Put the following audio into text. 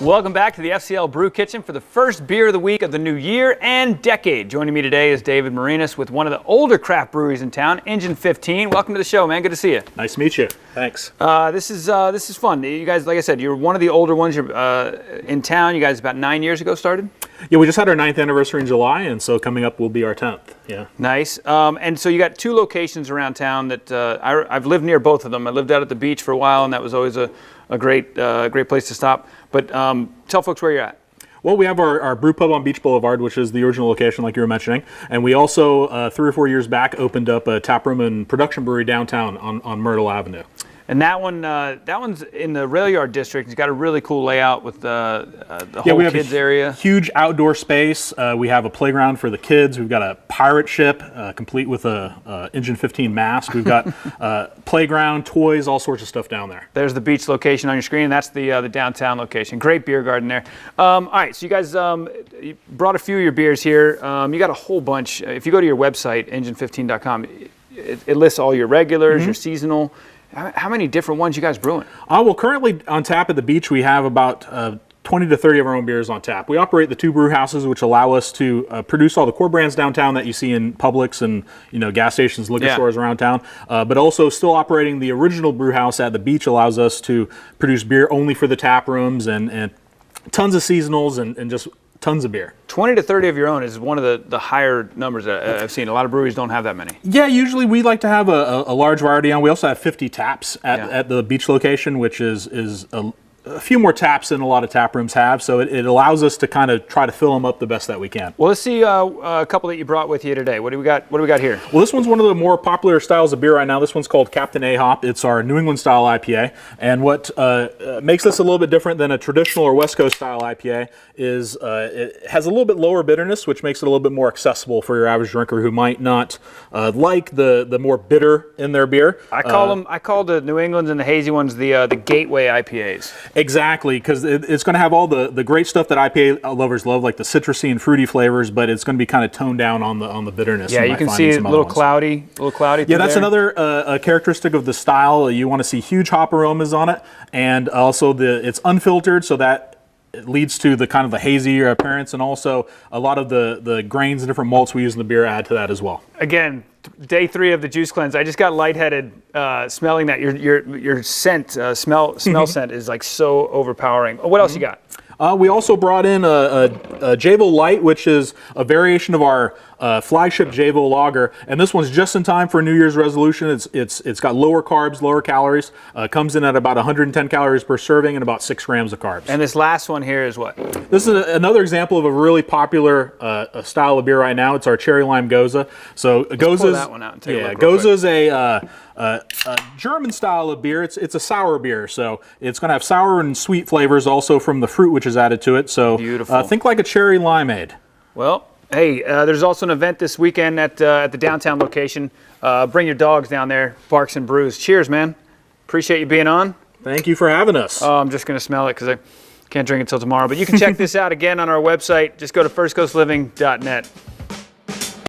Welcome back to the FCL Brew Kitchen for the first beer of the week of the new year and decade. Joining me today is David Marinas with one of the older craft breweries in town, Engine 15. Welcome to the show, man. Good to see you. Nice to meet you. Thanks. This is fun. You guys, like I said, you're one of the older ones. You're in town. You guys about 9 years ago started? Yeah, we just had our 9th anniversary in July, and so coming up will be our 10th. Yeah. Nice. And so you got 2 locations around town that I've lived near both of them. I lived out at the beach for a while, and that was always a great place to stop. But tell folks where you're at. Well, we have our brew pub on Beach Boulevard, which is the original location, like you were mentioning. And we also, 3 or 4 years back, opened up a tap room and production brewery downtown on Myrtle Avenue. And that one's in the rail yard district. It's got a really cool layout with the whole kids area. Huge outdoor space. We have a playground for the kids. We've got a pirate ship complete with a Engine 15 mast. We've got playground, toys, all sorts of stuff down there. There's the beach location on your screen. That's the downtown location. Great beer garden there. All right, so you guys you brought a few of your beers here. You got a whole bunch. If you go to your website, engine15.com, it lists all your regulars, your seasonal. How many different ones you guys brewing? Well, currently on tap at the beach, we have about 20 to 30 of our own beers on tap. We operate the 2 brew houses, which allow us to produce all the core brands downtown that you see in Publix and gas stations, liquor stores around town. But also still operating the original brew house at the beach allows us to produce beer only for the tap rooms and tons of seasonals and just tons of beer. 20 to 30 of your own is one of the higher numbers that I've seen. A lot of breweries don't have that many. Yeah, usually we like to have a large variety on. We also have 50 taps at the beach location, which is a few more taps than a lot of tap rooms have, so it allows us to kind of try to fill them up the best that we can. Well, let's see a couple that you brought with you today. What do we got here? Well, this one's one of the more popular styles of beer right now. This one's called Captain A-Hop. It's our New England style IPA, and what makes this a little bit different than a traditional or West Coast style IPA is it has a little bit lower bitterness, which makes it a little bit more accessible for your average drinker who might not like the more bitter in their beer. I call the New Englands and the hazy ones the gateway IPAs. Exactly, because it's going to have all the great stuff that IPA lovers love, like the citrusy and fruity flavors, but it's going to be kind of toned down on the bitterness. Yeah, you can see it a little cloudy. Yeah, that's another characteristic of the style. You want to see huge hop aromas on it, and also it's unfiltered, so that it leads to the kind of the hazier appearance, and also a lot of the grains and different malts we use in the beer add to that as well. Again, day 3 of the juice cleanse. I just got lightheaded smelling that. Your scent, smell scent is like so overpowering. What else you got? We also brought in a Javo Light, which is a variation of our flagship Javo Lager, and this one's just in time for a New Year's resolution. It's got lower carbs, lower calories. Comes in at about 110 calories per serving and about 6 grams of carbs. And this last one here is what? This is another example of a really popular style of beer right now. It's our Cherry Lime Goza. So Goza's, pull that one out and take a look Goza's a German style of beer. It's a sour beer, so it's going to have sour and sweet flavors also from the fruit which is added to it. So beautiful. Think like a cherry limeade. Well, hey, there's also an event this weekend at the downtown location. Bring your dogs down there, Barks and Brews. Cheers, man. Appreciate you being on. Thank you for having us. Oh, I'm just going to smell it because I can't drink it until tomorrow. But you can check this out again on our website. Just go to firstcoastliving.net.